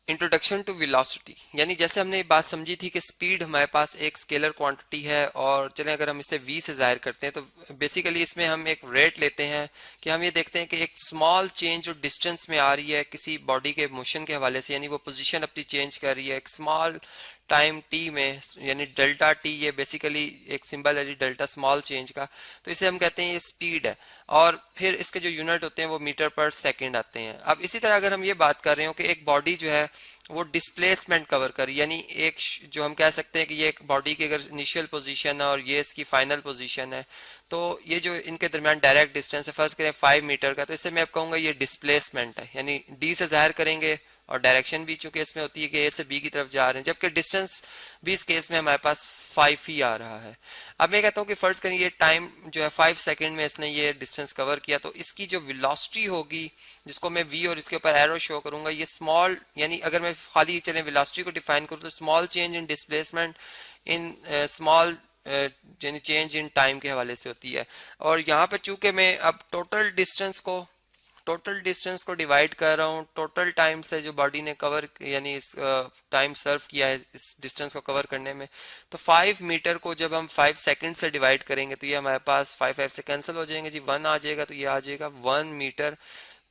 Introduction to velocity, यानी जैसे हमने ये बात समझी थी कि स्पीड हमारे पास एक स्केलर क्वांटिटी है, और चलें अगर हम इसे v से जाहिर करते हैं तो बेसिकली इसमें हम एक रेट लेते हैं कि हम ये देखते हैं कि एक स्मॉल चेंज जो डिस्टेंस में आ रही है किसी बॉडी के मोशन के हवाले से, यानी वो पोजीशन अपनी चेंज कर रही है एक स्मॉल टाइम टी में, यानी डेल्टा टी, ये बेसिकली एक सिंबल है जी डेल्टा स्मॉल चेंज का, तो इसे हम कहते हैं ये स्पीड है। और फिर इसके जो यूनिट होते हैं वो मीटर पर सेकंड आते हैं। अब इसी तरह अगर हम ये बात कर रहे हो कि एक बॉडी जो है वो डिस्प्लेसमेंट कवर कर, यानी एक जो हम कह सकते हैं कि ये एक बॉडी की अगर इनिशियल पोजीशन है और ये इसकी फाइनल पोजीशन है, तो ये जो इनके दरमियान डायरेक्ट डिस्टेंस है, फर्स्ट करें 5 मीटर का, तो इससे मैं अब कहूंगा ये डिस्प्लेसमेंट है, यानी डी से जाहिर करेंगे और डायरेक्शन भी चूंकि इसमें होती है कि ए से बी की तरफ जा रहे हैं, जबकि डिस्टेंस भी इस केस में हमारे पास 5 ही आ रहा है। अब मैं कहता हूं कि फर्ज करें ये टाइम जो है 5 सेकंड में इसने ये डिस्टेंस कवर किया, तो इसकी जो वेलोसिटी होगी जिसको मैं v और इसके ऊपर एरो शो करूंगा, ये स्मॉल, यानी अगर मैं खाली चले वेलोसिटी को डिफाइन करूं तो small change in displacement in small यानी चेंज इन टाइम के हवाले से होती है। और यहाँ पे चूंकि मैं अब टोटल डिस्टेंस को डिवाइड कर रहा हूँ टोटल टाइम से जो बॉडी ने कवर, यानी इस टाइम सर्व किया है इस डिस्टेंस को कवर करने में, तो 5 मीटर को जब हम 5 सेकंड से डिवाइड करेंगे तो ये हमारे पास 5 से कैंसिल हो जाएंगे जी, 1 आ जाएगा, तो ये आ जाएगा 1 मीटर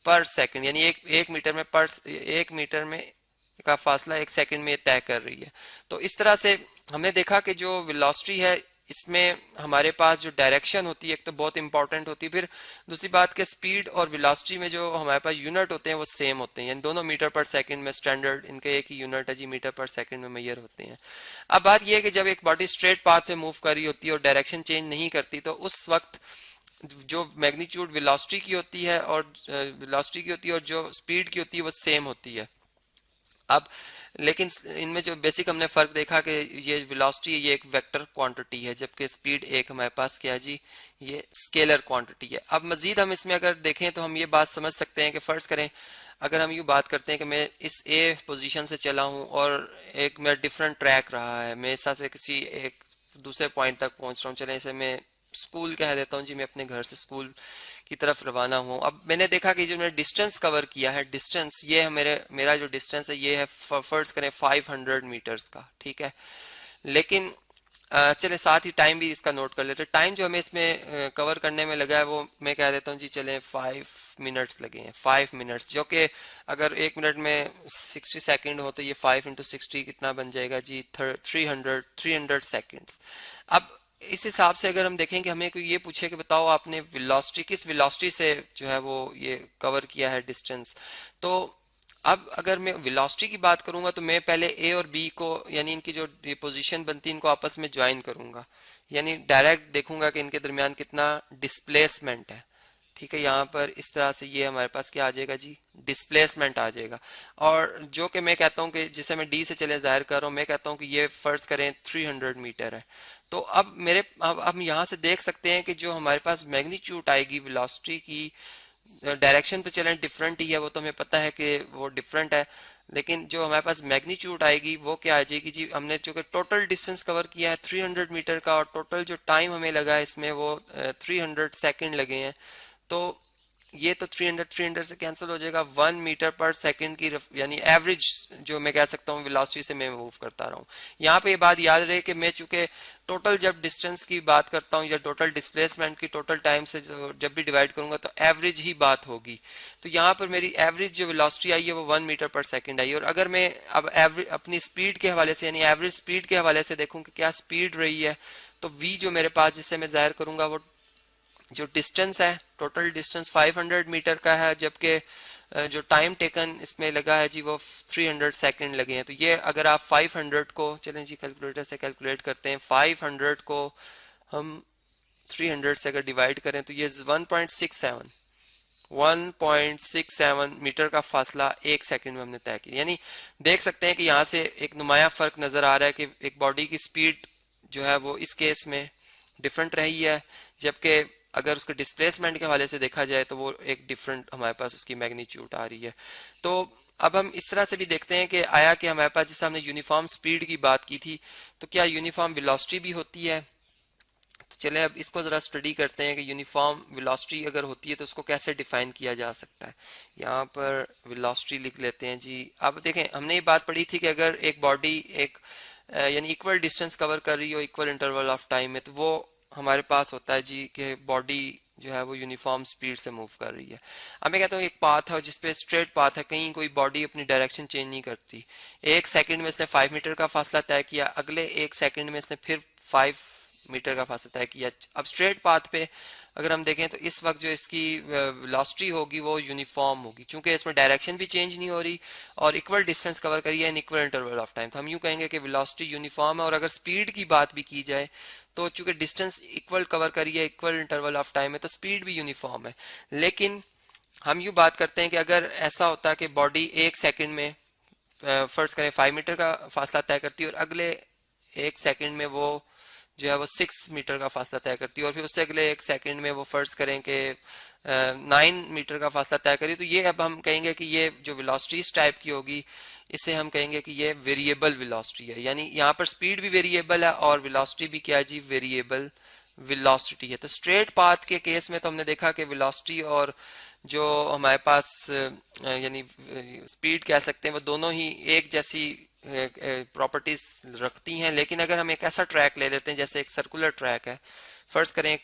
पर सेकंड, यानी एक मीटर में एक मीटर में का फासला एक सेकंड में तय कर रही है। तो इस तरह से हमने देखा कि जो वेलोसिटी है इसमें हमारे पास जो डायरेक्शन होती है एक तो बहुत इंपॉर्टेंट होती है, फिर दूसरी बात के स्पीड और वेलोसिटी में जो हमारे पास यूनिट होते हैं वो सेम होते हैं, यानी दोनों मीटर पर सेकंड में, स्टैंडर्ड इनके एक ही यूनिट है जी, मीटर पर सेकंड में मेजर होते हैं। अब बात यह है कि जब एक बॉडी स्ट्रेट पाथ पे मूव कर रही होती है और डायरेक्शन चेंज नहीं करती, तो उस वक्त जो मैग्नीट्यूड वेलोसिटी की होती है और जो स्पीड की होती है वो सेम होती है। अब लेकिन इनमें जो बेसिक हमने फर्क देखा कि ये वेलोसिटी ये एक वेक्टर क्वांटिटी है, जबकि स्पीड एक हमारे पास क्या है जी, ये स्केलर क्वांटिटी है। अब मजीद हम इसमें अगर देखें तो हम ये बात समझ सकते हैं कि फर्ज करें अगर हम यूँ बात करते हैं कि मैं इस ए पोजीशन से चला हूँ और एक मेरा डिफरेंट ट्रैक रहा है, मैं ऐसा से किसी एक दूसरे पॉइंट तक पहुंच रहा हूँ, चले इसे मैं स्कूल कह देता हूँ जी, मैं अपने घर से स्कूल की तरफ रवाना हूँ। अब मैंने देखा कि जो मैंने डिस्टेंस कवर किया है, डिस्टेंस ये है मेरा जो डिस्टेंस है ये है फर्ज करें 500 मीटर्स का, ठीक है। लेकिन चले साथ ही टाइम भी इसका नोट कर लेते, टाइम जो हमें इसमें कवर करने में लगा है वो मैं कह देता हूँ जी चले 5 मिनट्स लगे हैं, 5 मिनट्स, जो कि अगर 1 मिनट में 60 सेकंड हो तो ये 5 इंटू 60 कितना बन जाएगा जी, 300 सेकंड्स। अब इस हिसाब से अगर हम देखें कि हमें कोई ये पूछे कि बताओ आपने वेलोसिटी किस वेलोसिटी से जो है वो ये कवर किया है डिस्टेंस, तो अब अगर मैं वेलोसिटी की बात करूंगा तो मैं पहले ए और बी को, यानी इनकी जो ये पोजीशन बनती है इनको आपस में ज्वाइन करूंगा, यानी डायरेक्ट देखूंगा कि इनके दरमियान कितना डिस्प्लेसमेंट है, ठीक है। यहाँ पर इस तरह से ये हमारे पास क्या आ जाएगा जी, डिस्प्लेसमेंट आ जाएगा। और जो कि मैं कहता हूँ कि जिसे मैं डी से चले जाहिर कर रहा हूँ, मैं कहता हूँ कि ये फर्ज करें 300 मीटर है। तो अब हम यहाँ से देख सकते हैं कि जो हमारे पास मैग्नीट्यूड आएगी वेलोसिटी की, डायरेक्शन तो चलें डिफरेंट ही है, वो तो हमें पता है कि वो डिफरेंट है, लेकिन जो हमारे पास मैग्नीट्यूड आएगी वो क्या आ जाएगी जी, हमने जो कि टोटल डिस्टेंस कवर किया है 300 मीटर का और टोटल जो टाइम हमें लगा है इसमें वो 300 सेकंड लगे हैं, तो ये तो 300 से कैंसिल हो जाएगा, 1 मीटर पर सेकंड की यानी एवरेज जो मैं कह सकता हूँ वेलोसिटी से मैं मूव करता रहा हूँ। यहाँ पे ये बात याद रहे कि मैं चूंकि टोटल जब डिस्टेंस की बात करता हूँ या टोटल डिस्प्लेसमेंट की टोटल टाइम से जब भी डिवाइड करूंगा तो एवरेज ही बात होगी, तो यहाँ पर मेरी एवरेज जो वेलोसिटी आई है वो 1 मीटर पर सेकंड आई। और अगर मैं अब एवरेज अपनी स्पीड के हवाले से यानी एवरेज स्पीड के हवाले से देखूँ कि क्या स्पीड रही है, तो v जो मेरे पास जिससे मैं जाहिर करूंगा वो जो डिस्टेंस है, टोटल डिस्टेंस 500 मीटर का है, जबकि जो टाइम टेकन इसमें लगा है जी वो 300 सेकंड लगे हैं। तो ये अगर आप 500 को चलें जी कैलकुलेटर से कैलकुलेट करते हैं, 500 को हम 300 से अगर डिवाइड करें तो ये 1.67 मीटर का फासला एक सेकंड में हमने तय किया। यानी देख सकते हैं कि यहाँ से एक नुमाया फर्क नजर आ रहा है कि एक बॉडी की स्पीड जो है वो इस केस में डिफरेंट रही है, जबकि अगर उसके डिस्प्लेसमेंट के हवाले से देखा जाए तो वो एक डिफरेंट हमारे पास उसकी मैग्नीट्यूड आ रही है। तो अब हम इस तरह से भी देखते हैं कि आया कि हमारे पास जैसे हमने यूनिफॉर्म स्पीड की बात की थी, तो क्या यूनिफॉर्म वेलोसिटी भी होती है, तो चले अब इसको ज़रा स्टडी करते हैं कि यूनिफॉर्म वेलोसिटी अगर होती है तो उसको कैसे डिफाइन किया जा सकता है। यहाँ पर वेलोसिटी लिख लेते हैं जी। अब देखें, हमने ये बात पढ़ी थी कि अगर एक बॉडी एक यानी इक्वल डिस्टेंस कवर कर रही हो इक्वल इंटरवल ऑफ टाइम में, तो वो हमारे पास होता है जी कि बॉडी जो है वो यूनिफॉर्म स्पीड से मूव कर रही है। अब मैं कहता हूँ एक पाथ है जिसपे स्ट्रेट पाथ है, कहीं कोई बॉडी अपनी डायरेक्शन चेंज नहीं करती। एक सेकंड में इसने 5 मीटर का फासला तय किया, अगले एक सेकंड में इसने फिर 5 मीटर का फासला तय किया। अब स्ट्रेट पाथ पे अगर हम देखें तो इस वक्त जो इसकी वेलोसिटी होगी वो यूनिफॉर्म होगी, क्योंकि इसमें डायरेक्शन भी चेंज नहीं हो रही और इक्वल डिस्टेंस कवर करी है in equal interval of time. तो हम यूं कहेंगे कि वेलोसिटी यूनिफॉर्म है। और अगर स्पीड की बात भी की जाए तो चूंकि डिस्टेंस इक्वल कवर करी है इक्वल इंटरवल ऑफ टाइम है, तो स्पीड भी यूनिफॉर्म है। लेकिन हम यूं बात करते हैं कि अगर ऐसा होता है कि बॉडी एक सेकंड में फर्ज करें 5 मीटर का फासला तय करती है और अगले एक सेकंड में वो जो है वो 6 मीटर का फासला तय करती है और फिर उससे अगले एक सेकंड में वो फर्ज करें कि 9 मीटर का फासला तय करी, तो ये अब हम कहेंगे कि ये जो वेलोसिटी इस टाइप की होगी, इसे हम कहेंगे कि ये वेरिएबल वेलोसिटी है। यानी यहाँ पर स्पीड भी वेरिएबल है और वेलोसिटी भी क्या है जी, वेरिएबल वेलोसिटी है। तो स्ट्रेट पाथ के केस में तो हमने देखा कि वेलोसिटी और जो हमारे पास यानी स्पीड कह सकते हैं वो दोनों ही एक जैसी प्रॉपर्टीज रखती हैं। लेकिन अगर हम एक ऐसा ट्रैक ले लेते हैं जैसे एक सर्कुलर ट्रैक है, फर्ज करें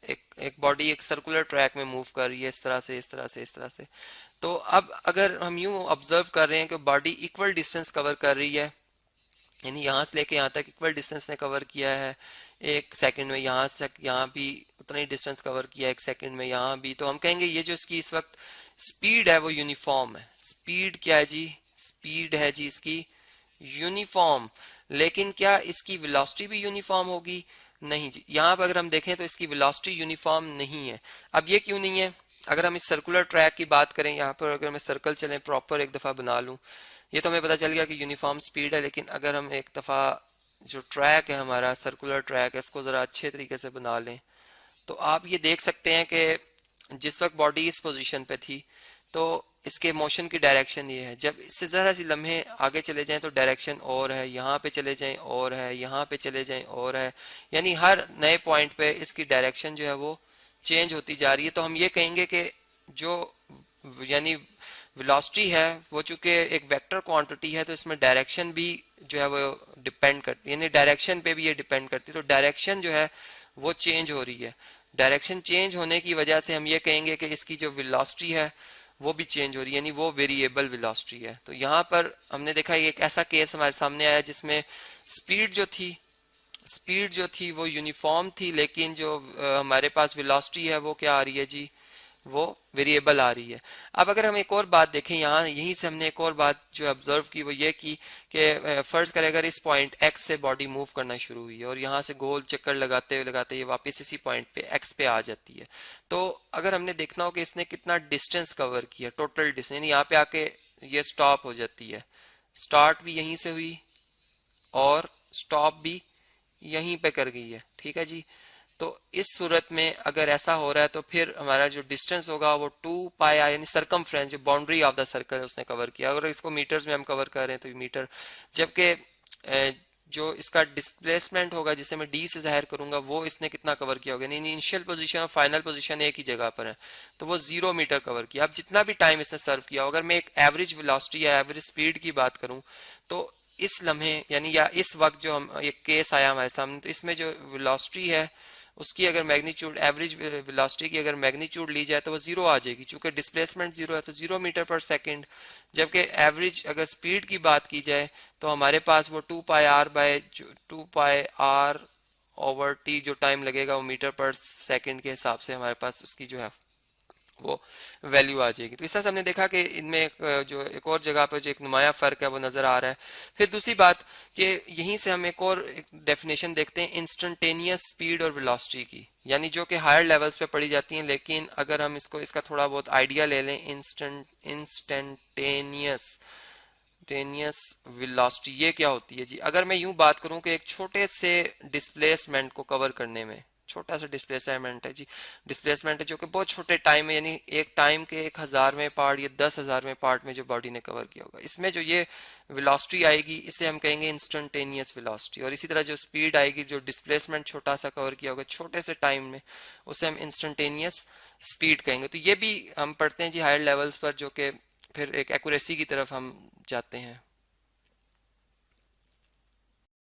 एक बॉडी एक सर्कुलर ट्रैक में मूव कर रही है इस तरह से इस तरह से इस तरह से, तो अब अगर हम यूं ऑब्जर्व कर रहे हैं कि बॉडी इक्वल डिस्टेंस कवर कर रही है, यानी यहाँ से लेके यहाँ तक इक्वल डिस्टेंस ने कवर किया है एक सेकंड में, यहाँ से यहाँ भी उतना ही डिस्टेंस कवर किया एक सेकंड में यहाँ भी, तो हम कहेंगे ये जो इसकी इस वक्त स्पीड है वो यूनिफॉर्म है। स्पीड क्या है जी, स्पीड है जी इसकी यूनिफॉर्म। लेकिन क्या इसकी वेलोसिटी भी यूनिफॉर्म होगी? नहीं जी। यहाँ पर अगर हम देखें तो इसकी वेलोसिटी यूनिफॉर्म नहीं है। अब ये क्यों नहीं है? अगर हम इस सर्कुलर ट्रैक की बात करें, यहाँ पर अगर मैं सर्कल चलें प्रॉपर एक दफ़ा बना लूँ, ये तो हमें पता चल गया कि यूनिफॉर्म स्पीड है। लेकिन अगर हम एक दफ़ा जो ट्रैक है हमारा सर्कुलर ट्रैक है इसको ज़रा अच्छे तरीके से बना लें, तो आप ये देख सकते हैं कि जिस वक्त बॉडी इस पोजीशन पे थी तो इसके मोशन की डायरेक्शन ये है। जब इससे ज़रा सी लम्हे आगे चले जाएं तो डायरेक्शन और है, यहाँ पे चले जाएं और है, यहाँ पे चले जाएं और है, यानी हर नए पॉइंट पे इसकी डायरेक्शन जो है वो चेंज होती जा रही है। तो हम ये कहेंगे कि जो यानी वेलोसिटी है वो चूंकि एक वेक्टर क्वांटिटी है तो इसमें डायरेक्शन भी जो है वो डिपेंड करती है, यानी डायरेक्शन पे भी ये डिपेंड करती है। तो डायरेक्शन जो है वो चेंज हो रही है। डायरेक्शन चेंज होने की वजह से हम ये कहेंगे कि इसकी जो वेलोसिटी है वो भी चेंज हो रही है, यानी वो वेरिएबल वेलोसिटी है। तो यहाँ पर हमने देखा एक ऐसा केस हमारे सामने आया जिसमें स्पीड जो थी वो यूनिफॉर्म थी, लेकिन जो हमारे पास वेलोसिटी है वो क्या आ रही है जी, वो वेरिएबल आ रही है। अब अगर हम एक और बात देखें, यहाँ यहीं से हमने एक और बात जो ऑब्जर्व की वो ये की कि फर्ज करें अगर इस पॉइंट एक्स से बॉडी मूव करना शुरू हुई है और यहाँ से गोल चक्कर लगाते लगाते ये वापस इसी पॉइंट पे एक्स पे आ जाती है, तो अगर हमने देखना हो कि इसने कितना डिस्टेंस कवर किया, टोटल डिस्टेंस, यानी यहाँ पे आके ये स्टॉप हो जाती है, स्टार्ट भी यहीं से हुई और स्टॉप भी यहीं पे कर गई है, ठीक है जी। तो इस सूरत में अगर ऐसा हो रहा है तो फिर हमारा जो डिस्टेंस होगा वो 2 पाई आर, यानी सरकमफ्रेंस जो बाउंड्री ऑफ द सर्कल है उसने कवर किया। अगर इसको मीटर्स में हम कवर कर रहे हैं तो मीटर, जबकि जो इसका डिस्प्लेसमेंट होगा जिसे मैं डी से जाहिर करूंगा वो इसने कितना कवर किया होगा, यानी इनिशियल पोजीशन और फाइनल पोजीशन एक ही जगह पर है, तो वो 0 मीटर कवर किया। अब जितना भी टाइम इसने सर्व किया, अगर मैं एक एवरेज वेलोसिटी या एवरेज स्पीड की बात करूं तो इस लम्हे यानी या इस वक्त जो हम एक केस आया हमारे सामने, तो इसमें जो वेलोसिटी है उसकी अगर मैग्नीट्यूड, एवरेज वेलोसिटी की अगर मैग्नीट्यूड ली जाए तो वो 0 आ जाएगी, चूंकि डिस्प्लेसमेंट 0 है तो 0 मीटर पर सेकंड। जबकि एवरेज अगर स्पीड की बात की जाए तो हमारे पास वो 2 पाई आर ओवर टी जो टाइम लगेगा वो मीटर पर सेकंड के हिसाब से हमारे पास उसकी जो है वो वैल्यू आ जाएगी। तो इस तरह से हमने देखा कि इनमें जो एक और जगह पर जो एक नुमाया फर्क है वो नजर आ रहा है। फिर दूसरी बात कि यहीं से हम एक और डेफिनेशन देखते हैं इंस्टेंटेनियस स्पीड और वेलोसिटी की, यानी जो कि हायर लेवल्स पे पढ़ी जाती हैं, लेकिन अगर हम इसका थोड़ा बहुत आइडिया ले लें, इंस्टेंटेनियस वेलोसिटी ये क्या होती है जी। अगर मैं यूं बात करूं कि एक छोटे से डिस्प्लेसमेंट को कवर करने में, छोटा सा डिस्प्लेसमेंट है जी, डिस्प्लेसमेंट है जो कि बहुत छोटे टाइम में, यानी एक टाइम के 1,000वें पार्ट या 10,000वें पार्ट में जो बॉडी ने कवर किया होगा। इसमें जो ये वेलोसिटी आएगी इसे हम कहेंगे इंस्टेंटेनियस वेलोसिटी, और इसी तरह जो स्पीड आएगी, जो डिस्प्लेसमेंट छोटा सा कवर किया होगा छोटे से टाइम में, उसे हम इंस्टेंटेनियस स्पीड कहेंगे। तो ये भी हम पढ़ते हैं जी हायर लेवल्स पर, जो कि फिर एक एक्यूरेसी की तरफ हम जाते हैं।